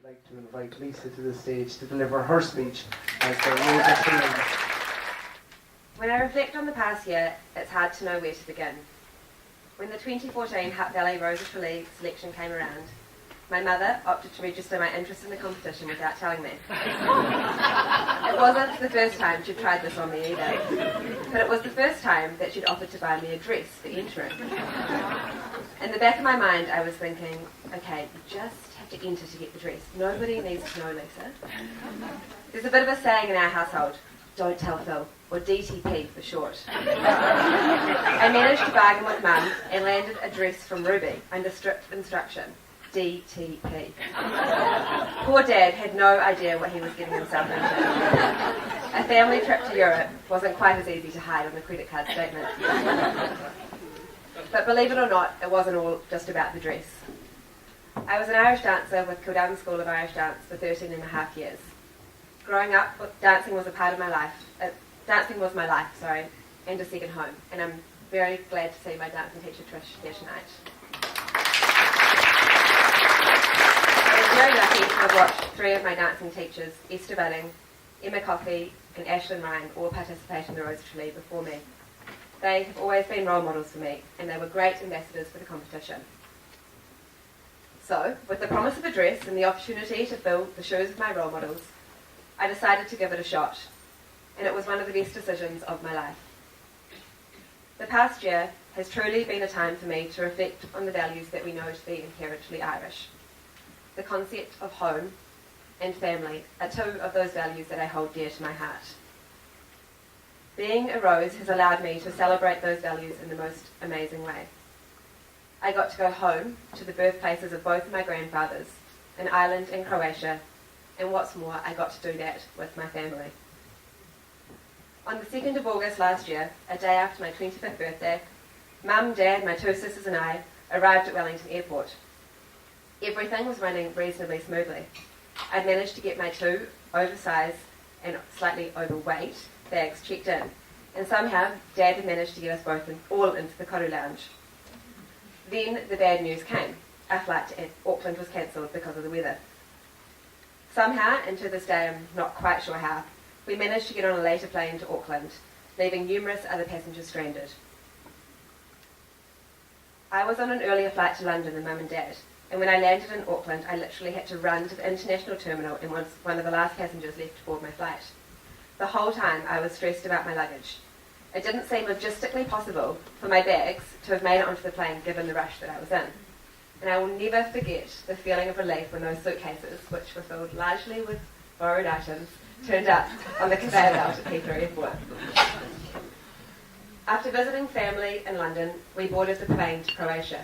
like to invite Lisa to the stage to deliver her speech as the Rose of Tralee. When I reflect on the past year, it's hard to know where to begin. When the 2014 Hutt Valley Rose of Tralee selection came around, my mother opted to register my interest in the competition without telling me. It wasn't the first time she'd tried this on me either, but it was the first time that she'd offered to buy me a dress for entering. In the back of my mind, I was thinking, okay, you just have to enter to get the dress. Nobody needs to know, Lisa. There's a bit of a saying in our household, don't tell Phil, or DTP for short. I managed to bargain with Mum and landed a dress from Ruby under strict instruction, DTP. Poor Dad had no idea what he was getting himself into. A family trip to Europe wasn't quite as easy to hide on the credit card statement. But believe it or not, it wasn't all just about the dress. I was an Irish dancer with Kildare School of Irish Dance for 13 and a half years. Growing up, dancing was a part of my life. Dancing was my life, and a second home. And I'm very glad to see my dancing teacher Trish here tonight. I was very lucky to have watched three of my dancing teachers, Esther Bunning, Emma Coffey, and Ashlyn Ryan, all participate in the Rose of Tralee before me. They have always been role models for me, and they were great ambassadors for the competition. So, with the promise of a dress and the opportunity to fill the shoes of my role models, I decided to give it a shot, and it was one of the best decisions of my life. The past year has truly been a time for me to reflect on the values that we know to be inherently Irish. The concept of home and family are two of those values that I hold dear to my heart. Being a Rose has allowed me to celebrate those values in the most amazing way. I got to go home to the birthplaces of both of my grandfathers, in Ireland and Croatia, and what's more, I got to do that with my family. On the 2nd of August last year, a day after my 25th birthday, Mum, Dad, my two sisters and I arrived at Wellington Airport. Everything was running reasonably smoothly. I'd managed to get my two oversized and slightly overweight bags checked in, and somehow Dad had managed to get us both all into the Koru Lounge. Then the bad news came. Our flight to Auckland was cancelled because of the weather. Somehow, and to this day I'm not quite sure how, we managed to get on a later plane to Auckland, leaving numerous other passengers stranded. I was on an earlier flight to London than Mum and Dad, and when I landed in Auckland I literally had to run to the international terminal and was one of the last passengers left to board my flight. The whole time I was stressed about my luggage. It didn't seem logistically possible for my bags to have made it onto the plane given the rush that I was in. And I will never forget the feeling of relief when those suitcases, which were filled largely with borrowed items, turned up on the conveyor belt at Heathrow Airport. After visiting family in London, we boarded the plane to Croatia.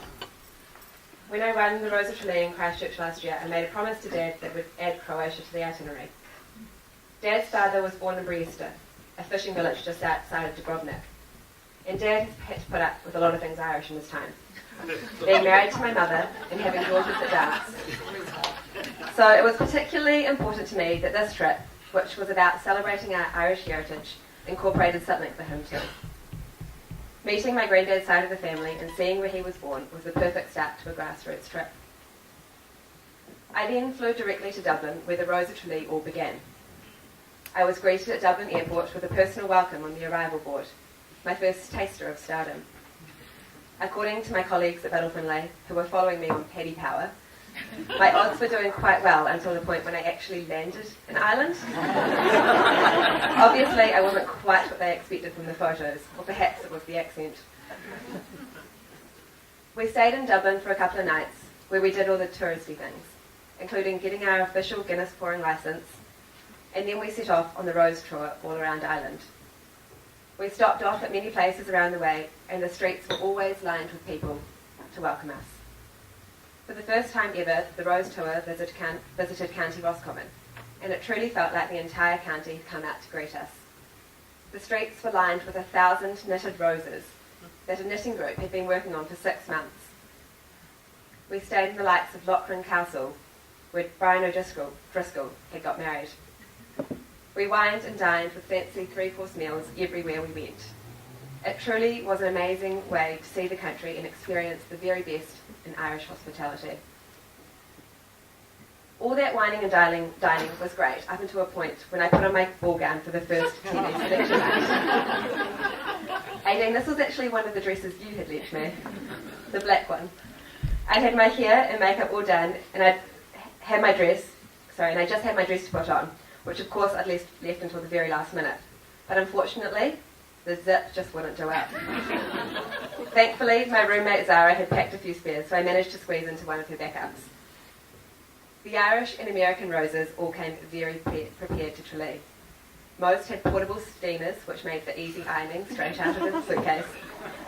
When I ran the Rose of Tralee in Christchurch last year, I made a promise to Dad that we'd add Croatia to the itinerary. Dad's father was born in Briesta, a fishing village just outside of Dubrovnik, and Dad has had to put up with a lot of things Irish in his time. Being married to my mother and having daughters that dance. So it was particularly important to me that this trip, which was about celebrating our Irish heritage, incorporated something for him too. Meeting my granddad's side of the family and seeing where he was born was the perfect start to a grassroots trip. I then flew directly to Dublin, where the Rose of Tralee all began. I was greeted at Dublin Airport with a personal welcome on the arrival board, my first taster of stardom. According to my colleagues at Battle Finlay, who were following me on Paddy Power, my odds were doing quite well until the point when I actually landed in Ireland. Obviously, I wasn't quite what they expected from the photos, or perhaps it was the accent. We stayed in Dublin for a couple of nights, where we did all the touristy things, including getting our official Guinness pouring licence, and then we set off on the Rose Tour all around Ireland. We stopped off at many places around the way, and the streets were always lined with people to welcome us. For the first time ever, the Rose Tour visited County Roscommon, and it truly felt like the entire county had come out to greet us. The streets were lined with 1,000 knitted roses that a knitting group had been working on for 6 months. We stayed in the likes of Lochran Castle, where Brian O'Driscoll had got married. We wined and dined with fancy 3-course meals everywhere we went. It truly was an amazing way to see the country and experience the very best in Irish hospitality. All that whining and dining was great, up until a point when I put on my ball gown for the first TV selection night. Aileen, this was actually one of the dresses you had lent me, the black one. I had my hair and makeup all done, and I just had my dress to put on, which of course I'd left until the very last minute. But unfortunately, the zip just wouldn't do it. Thankfully, my roommate Zara had packed a few spares, so I managed to squeeze into one of her backups. The Irish and American roses all came very prepared to Tralee. Most had portable steamers, which made for easy ironing straight out of the suitcase,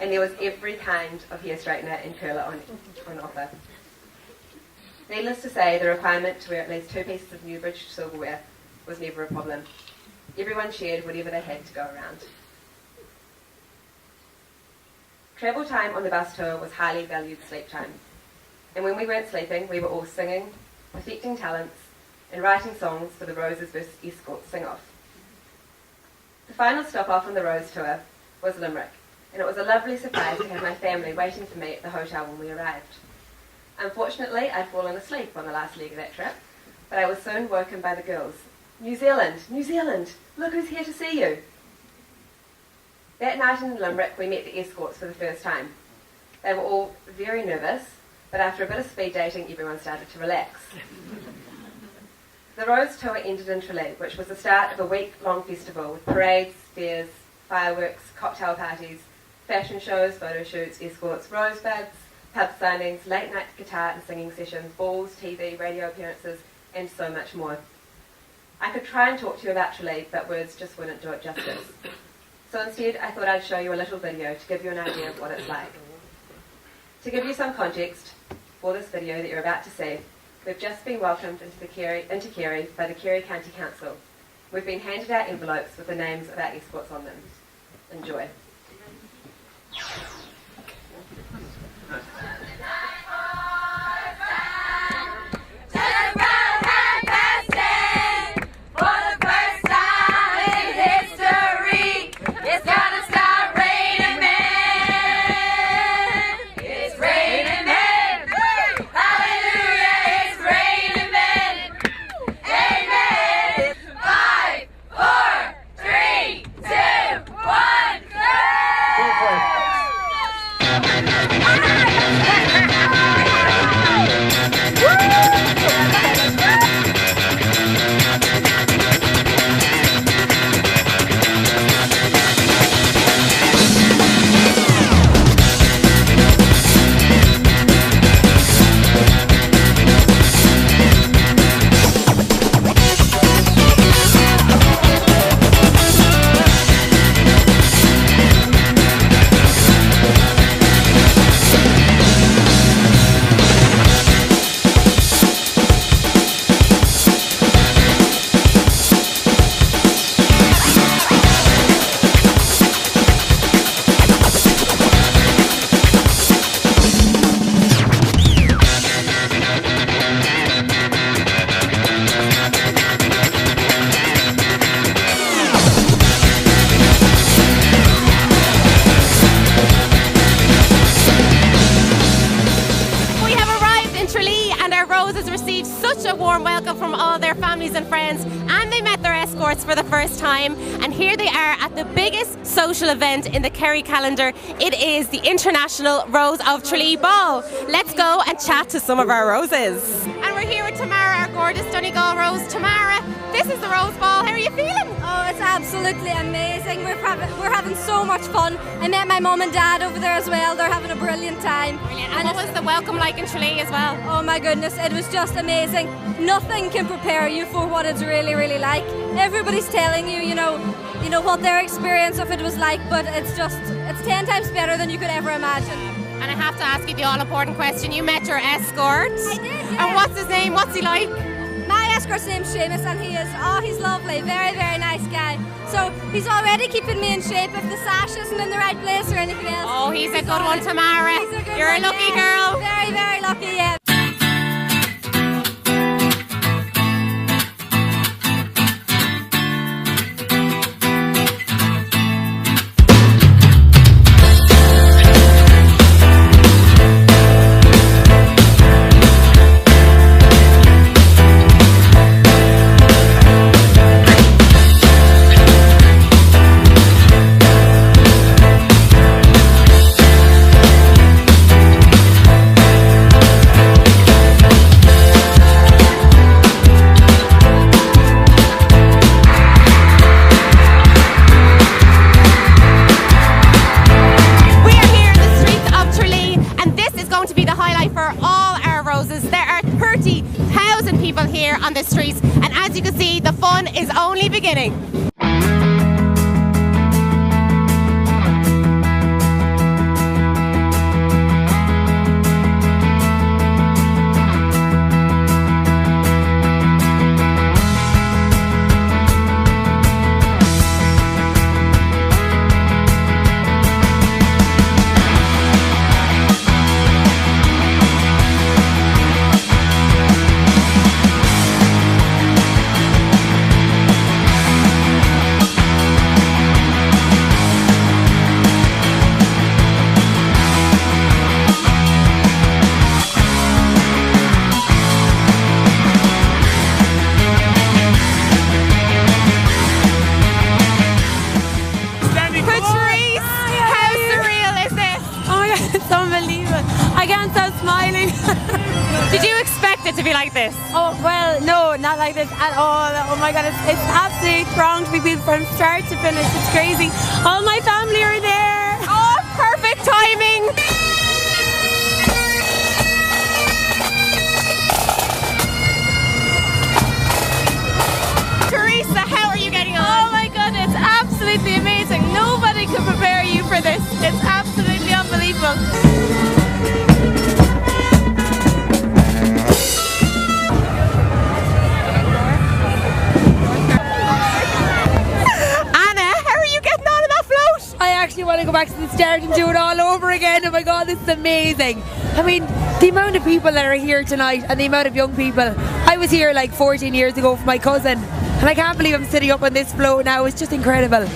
and there was every kind of hair straightener and curler on offer. Needless to say, the requirement to wear at least 2 pieces of Newbridge silverware was never a problem. Everyone shared whatever they had to go around. Travel time on the bus tour was highly valued sleep time, and when we weren't sleeping, we were all singing, perfecting talents, and writing songs for the Roses vs Escorts sing-off. The final stop off on the Rose tour was Limerick, and it was a lovely surprise to have my family waiting for me at the hotel when we arrived. Unfortunately, I'd fallen asleep on the last leg of that trip, but I was soon woken by the girls. New Zealand, New Zealand, look who's here to see you. That night in Limerick, we met the escorts for the first time. They were all very nervous, but after a bit of speed dating, everyone started to relax. The Rose tour ended in Tralee, which was the start of a week-long festival with parades, fairs, fireworks, cocktail parties, fashion shows, photo shoots, escorts, rosebuds, pub signings, late-night guitar and singing sessions, balls, TV, radio appearances, and so much more. I could try and talk to you about Tralee, but words just wouldn't do it justice. So instead, I thought I'd show you a little video to give you an idea of what it's like. To give you some context for this video that you're about to see, we've just been welcomed into Kerry by the Kerry County Council. We've been handed out envelopes with the names of our escorts on them. Enjoy. For the first time, and here they are at the biggest social event in the Kerry calendar. It is the International Rose of Tralee Ball. Let's go and chat to some of our roses. And we're here with Tamara, our gorgeous Donegal rose. Tamara, this is the Rose Ball. How are you feeling? Oh, it's absolutely amazing. We're having so much fun. I met my mum and dad over there as well. They're having a brilliant time. Brilliant. And what was the welcome like in Tralee as well? Oh my goodness, it was just amazing. Nothing can prepare you for what it's really, really like. Everybody's telling you, you know what their experience of it was like, but it's 10 times better than you could ever imagine. And I have to ask you the all-important question. You met your escort. I did, yes. And what's his name? What's he like? My escort's name's Seamus, and he's lovely, very, very nice guy. So he's already keeping me in shape if the sash isn't in the right place or anything else. Oh, he's a good one, Tamara. You're a lucky girl. Very, very lucky, yeah. people here on the streets, and as you can see, the fun is only beginning. Did you expect it to be like this? Oh, well, no, not like this at all. Oh my God, it's absolutely thronged with people from start to finish. It's crazy. All my family are there. Oh, perfect timing. Teresa, how are you getting on? Oh my God, it's absolutely amazing. Nobody could prepare you for this. It's absolutely unbelievable. I actually want to go back to the start and do it all over again. Oh my God, this is amazing. I mean, the amount of people that are here tonight and the amount of young people. I was here like 14 years ago for my cousin, and I can't believe I'm sitting up on this float now. It's just incredible.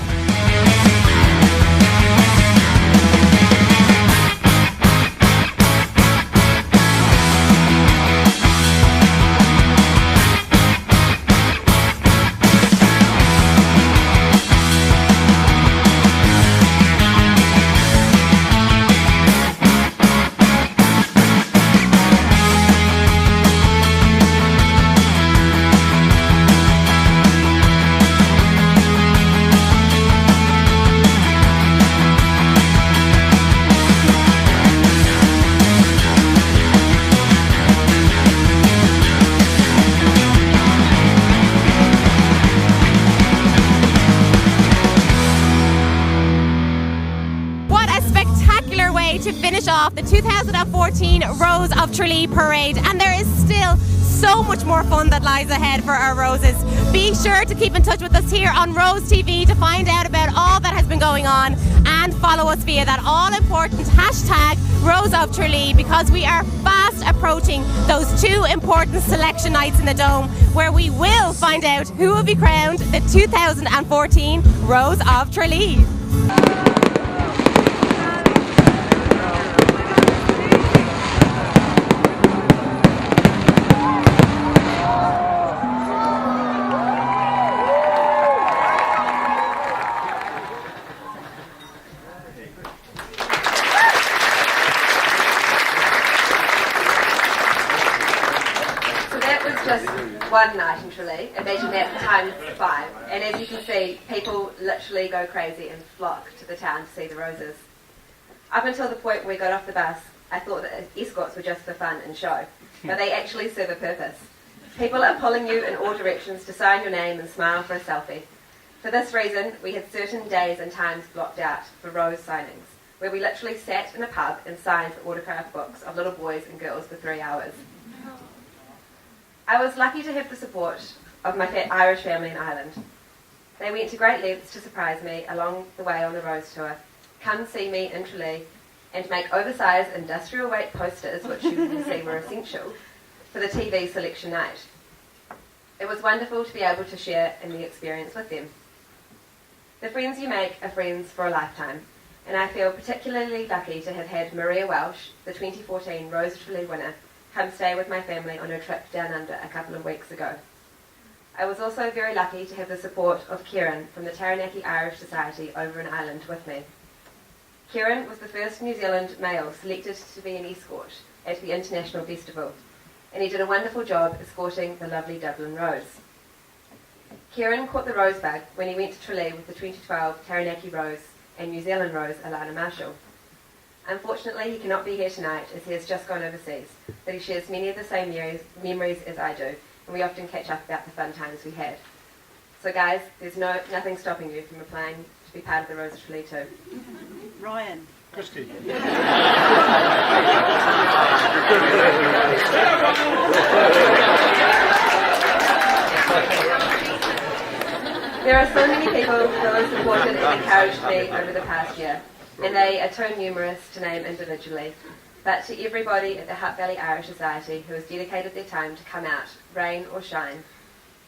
To finish off the 2014 Rose of Tralee Parade, and there is still so much more fun that lies ahead for our Roses. Be sure to keep in touch with us here on Rose TV to find out about all that has been going on, and follow us via that all-important hashtag Rose of Tralee, because we are fast approaching those two important selection nights in the Dome, where we will find out who will be crowned the 2014 Rose of Tralee. One night in Tralee, imagine that times 5, and as you can see, people literally go crazy and flock to the town to see the Roses. Up until the point where we got off the bus, I thought that escorts were just for fun and show, but they actually serve a purpose. People are pulling you in all directions to sign your name and smile for a selfie. For this reason, we had certain days and times blocked out for Rose signings, where we literally sat in a pub and signed the autograph books of little boys and girls for 3 hours. I was lucky to have the support of my Irish family in Ireland. They went to great lengths to surprise me along the way on the Rose Tour, come see me in Tralee, and make oversized industrial weight posters, which you can see were essential, for the TV selection night. It was wonderful to be able to share in the experience with them. The friends you make are friends for a lifetime, and I feel particularly lucky to have had Maria Welsh, the 2014 Rose of Tralee winner, come stay with my family on a trip down under a couple of weeks ago. I was also very lucky to have the support of Kieran from the Taranaki Irish Society over in Ireland with me. Kieran was the first New Zealand male selected to be an escort at the International Festival, and he did a wonderful job escorting the lovely Dublin Rose. Kieran caught the rose bug when he went to Tralee with the 2012 Taranaki Rose and New Zealand Rose Alana Marshall. Unfortunately, he cannot be here tonight as he has just gone overseas, but he shares many of the same memories as I do, and we often catch up about the fun times we had. So guys, there's nothing stopping you from applying to be part of the Rose of Tralee too. Ryan. Christy. There are so many people who have supported and encouraged me over the past year, and they are too numerous to name individually. But to everybody at the Hutt Valley Irish Society who has dedicated their time to come out, rain or shine,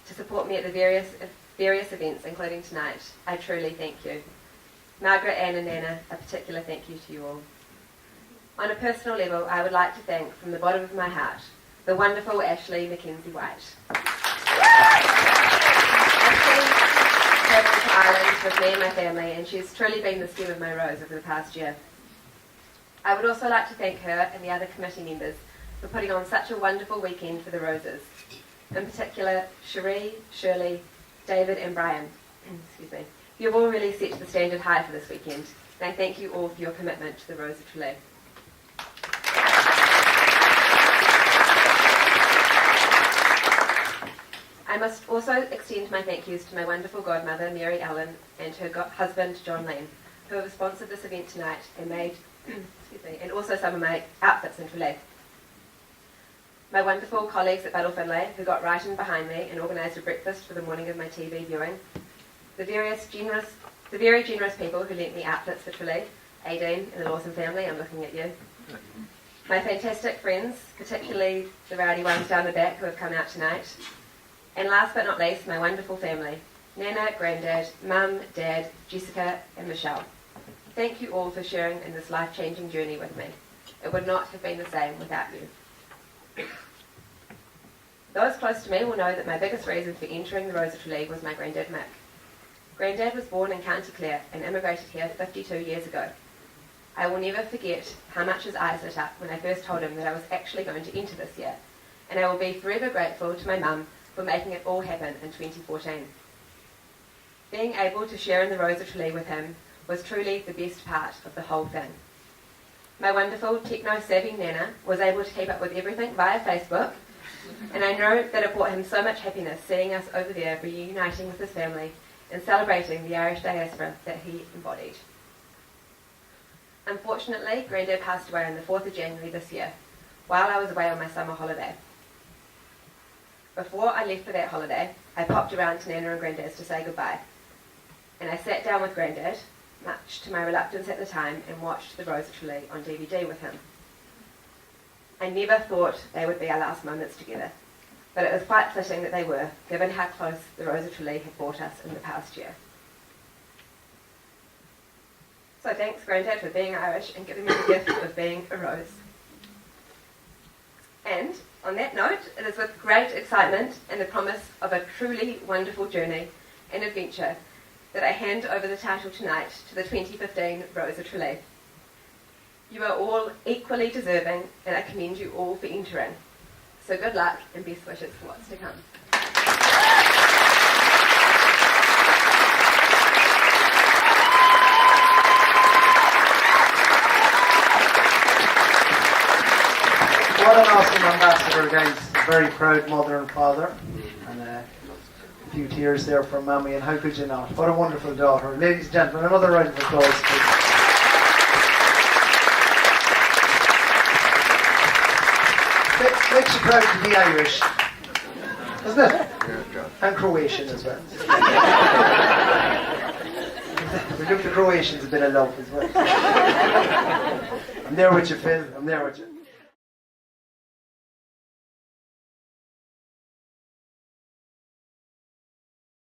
to support me at the various events, including tonight, I truly thank you. Margaret, Anne and Nana, a particular thank you to you all. On a personal level, I would like to thank from the bottom of my heart the wonderful Ashley Mackenzie White. Ashley travelled to Ireland with me and my family, and she's truly been the stem of my rose over the past year. I would also like to thank her and the other committee members for putting on such a wonderful weekend for the Roses. In particular, Cherie, Shirley, David and Brian. Excuse me. You've all really set the standard high for this weekend, and I thank you all for your commitment to the Rose of Tralee. I must also extend my thank yous to my wonderful godmother, Mary Ellen, and her husband, John Lane, who have sponsored this event tonight and made, and also some of my outfits in Tralee. My wonderful colleagues at Battle Finlay, who got right in behind me and organised a breakfast for the morning of my TV viewing. The very generous people who lent me outfits for Tralee, Aideen and the Lawson family, I'm looking at you. My fantastic friends, particularly the rowdy ones down the back who have come out tonight. And last but not least, my wonderful family, Nana, Grandad, Mum, Dad, Jessica and Michelle. Thank you all for sharing in this life-changing journey with me. It would not have been the same without you. Those close to me will know that my biggest reason for entering the Rose of Tralee was my granddad Mick. Granddad was born in County Clare and immigrated here 52 years ago. I will never forget how much his eyes lit up when I first told him that I was actually going to enter this year, and I will be forever grateful to my mum for making it all happen in 2014. Being able to share in the Rose of Tralee with him was truly the best part of the whole thing. My wonderful techno-savvy Nana was able to keep up with everything via Facebook, and I know that it brought him so much happiness seeing us over there reuniting with his family and celebrating the Irish diaspora that he embodied. Unfortunately, Grandad passed away on the 4th of January this year, while I was away on my summer holiday. Before I left for that holiday, I popped around to Nana and Grandad's to say goodbye, and I sat down with Grandad, much to my reluctance at the time, and watched The Rose of Tralee on DVD with him. I never thought they would be our last moments together, but it was quite fitting that they were, given how close The Rose of Tralee had brought us in the past year. So thanks, Grandad, for being Irish and giving me the gift of being a rose. And on that note, it is with great excitement and the promise of a truly wonderful journey and adventure that I hand over the title tonight to the 2015 Rose of Tralee. You are all equally deserving, and I commend you all for entering. So good luck and best wishes for what's to come. What an awesome ambassador, guys. A very proud mother and father. And a few tears there from Mammy, and how could you not? What a wonderful daughter. Ladies and gentlemen, another round of applause, please. Makes you proud to be Irish, doesn't it? And Croatian as well. We give the Croatians a bit of love as well. I'm there with you, Phil. I'm there with you.